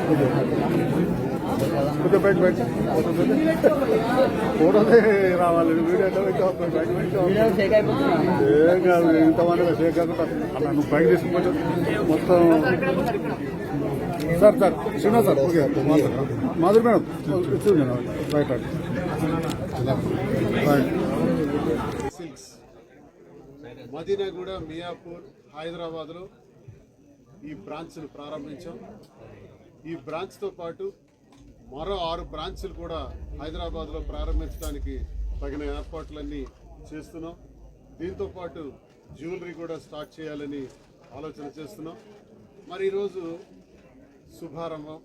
కొంచెం బయట బయట ఫోటోనే రావాలి, వీడియో ఏం కాదు. ఇంతమందిగా షేక్ కాకుండా అలా నువ్వు బయట తీసుకుపోతే మొత్తం. Sir sir Shiva sir okay Madhuri madam ఇచ్చింది నేను బయట మదీనాగూడ, మియాపూర్, హైదరాబాద్లో ఈ బ్రాంచ్ను ప్రారంభించాం. ఈ బ్రాంచ్తో పాటు మరో 6 బ్రాంచ్లు కూడా హైదరాబాద్లో ప్రారంభించడానికి తగిన ఏర్పాట్లన్నీ చేస్తున్నాం. దీంతో పాటు జ్యువెలరీ కూడా స్టార్ట్ చేయాలని ఆలోచన చేస్తున్నాం. మరి ఈరోజు శుభారంభం,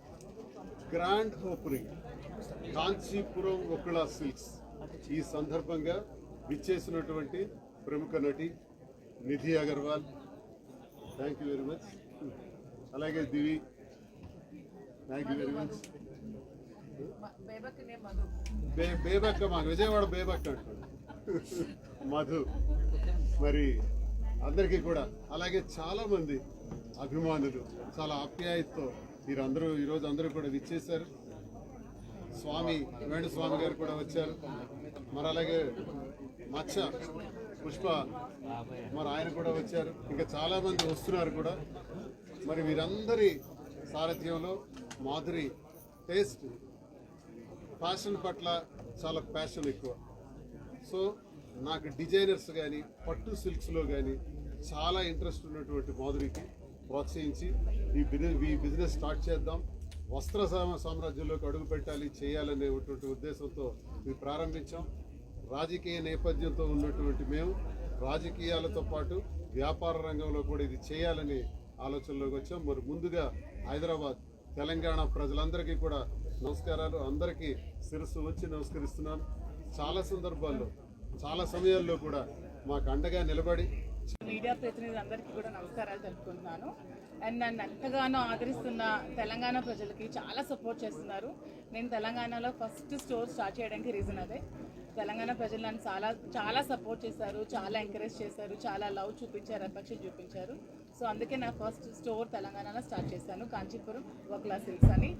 grand opening Kanchipuram Vakula silks. ఈ సందర్భంగా విచ్చేసినటువంటి ప్రముఖ నటి Nidhi Agarwal, thank you very much. అలాగే Divi, thank you very much. Bebakka, మాకు విజయవాడ బేబక్క అంటాడు మధు. మరి అందరికీ కూడా, అలాగే చాలా మంది అభిమానులు చాలా ఆప్యాయతతో మీరందరూ ఈరోజు అందరూ కూడా విచ్చేశారు. స్వామి వేణుస్వామి గారు కూడా వచ్చారు. మరి అలాగే మచ్చ పుష్ప మరి ఆయన కూడా వచ్చారు. ఇంకా చాలా మంది వస్తున్నారు కూడా. మరి వీరందరి సారథ్యంలో మాధురి టేస్ట్, ఫ్యాషన్ పట్ల చాలా ప్యాషన్ ఎక్కువ. సో నాకు డిజైనర్స్ కానీ పట్టు సిల్క్స్లో కానీ చాలా ఇంట్రెస్ట్ ఉన్నటువంటి మాధురికి ప్రోత్సహించి ఈ బిజినెస్ స్టార్ట్ చేద్దాం, వస్త్ర సామ్రాజ్యంలోకి అడుగు పెట్టాలి, చేయాలనేటువంటి ఉద్దేశంతో ఇది ప్రారంభించాం. రాజకీయ నేపథ్యంతో ఉన్నటువంటి మేము రాజకీయాలతో పాటు వ్యాపార రంగంలో కూడా ఇది చేయాలని ఆలోచనలోకి వచ్చాం. మరి ముందుగా హైదరాబాద్, తెలంగాణ ప్రజలందరికీ కూడా నమస్కారాలు. అందరికీ శిరస్సు వచ్చి నమస్కరిస్తున్నాను. చాలా సందర్భాల్లో, చాలా సమయాల్లో కూడా మాకు అండగా నిలబడి మీడియా ప్రతినిధులందరికీ కూడా నమస్కారాలు తెలుపుకుంటున్నాను. అండ్ నన్ను ఎంతగానో ఆదరిస్తున్న తెలంగాణ ప్రజలకి చాలా సపోర్ట్ చేస్తున్నారు. నేను తెలంగాణలో ఫస్ట్ స్టోర్ స్టార్ట్ చేయడానికి రీజన్ అదే. తెలంగాణ ప్రజలు నన్ను చాలా సపోర్ట్ చేశారు, చాలా ఎంకరేజ్ చేశారు, చాలా లవ్ చూపించారు, అఫెక్షన్ చూపించారు. సో అందుకే నా ఫస్ట్ స్టోర్ తెలంగాణలో స్టార్ట్ చేశాను, కాంచీపురం వకుళా సిల్క్స్ అని.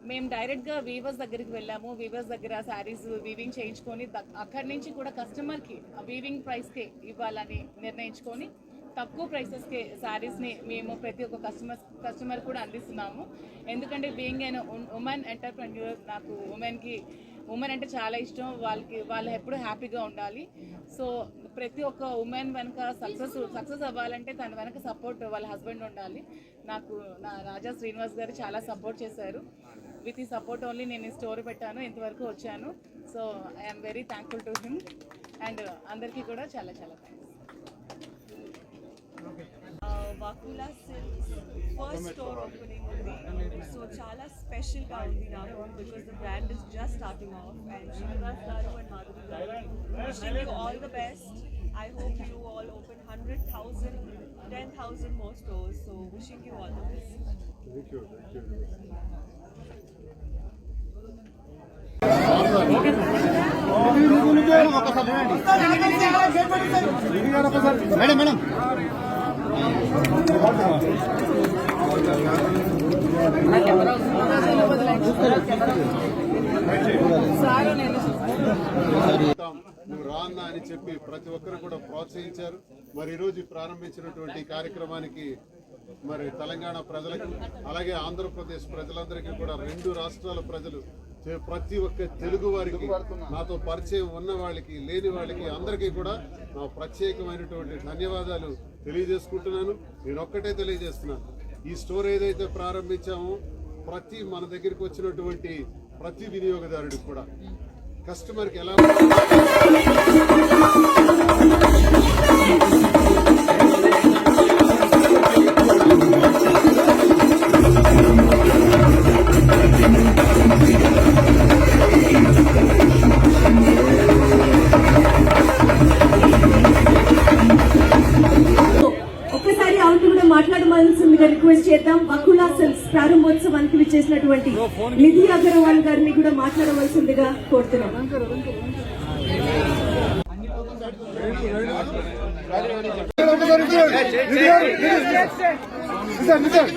మేము డైరెక్ట్గా వీవర్స్ దగ్గరికి వెళ్ళాము. వీవర్స్ దగ్గర శారీస్ వీవింగ్ చేయించుకొని అక్కడి నుంచి కూడా కస్టమర్కి వీవింగ్ ప్రైస్కే ఇవ్వాలని నిర్ణయించుకొని తక్కువ ప్రైసెస్కే శారీస్ని మేము ప్రతి ఒక్క కస్టమర్ కూడా అందిస్తున్నాము. ఎందుకంటే బీయింగ్ అయిన ఉమెన్ ఎంటర్ప్రెన్యూర్, నాకు ఉమెన్ అంటే చాలా ఇష్టం. వాళ్ళు ఎప్పుడు హ్యాపీగా ఉండాలి. సో ప్రతి ఒక్క ఉమెన్ వెనక సక్సెస్ అవ్వాలంటే తన వెనక సపోర్ట్ వాళ్ళ హస్బెండ్ ఉండాలి. నాకు నా రాజా శ్రీనివాస్ గారు చాలా సపోర్ట్ చేశారు. విత్ ఈ సపోర్ట్ ఓన్లీ నేను ఈ స్టోర్ పెట్టాను, ఇంతవరకు వచ్చాను. So I'm very thankful to him. And అందరికీ కూడా చాలా చాలా thanks. Vakula silks first store opening ఉంది. సో చాలా స్పెషల్గా ఉంది నాకు, because the brand is just starting off. And Srinivas garu and Madhuri garu, wishing you all the best. I hope you all open 100,000, 10,000 more stores. So wishing you all the best. Thank you. Madam నువ్వు రాన్నా అని చెప్పి ప్రతి ఒక్కరు కూడా ప్రోత్సహించారు. మరి ఈరోజు ప్రారంభించినటువంటి కార్యక్రమానికి మరి తెలంగాణ ప్రజలకు, అలాగే ఆంధ్రప్రదేశ్ ప్రజలందరికీ కూడా, 2 రాష్ట్రాల ప్రజలు, ప్రతి ఒక్క తెలుగు వారికి, నాతో పరిచయం ఉన్న వాళ్ళకి, లేని వాళ్ళకి అందరికీ కూడా నా ప్రత్యేకమైనటువంటి ధన్యవాదాలు తెలియజేసుకుంటున్నాను. నేను ఒక్కటే తెలియజేస్తున్నాను, ఈ స్టోర్ ఏదైతే ప్రారంభించామో ప్రతి మన దగ్గరికి వచ్చినటువంటి ప్రతి వినియోగదారుడికి కూడా కస్టమర్కి ఎలా మాట్లాడవలసిందిగా రిక్వెస్ట్ చేద్దాం. వకుళా సిల్క్స్ ప్రారంభోత్సవానికి విచ్చేసినటువంటి నిధి అగర్వాల్ గారిని కూడా మాట్లాడవలసిందిగా కోరుతున్నాం. నిజాం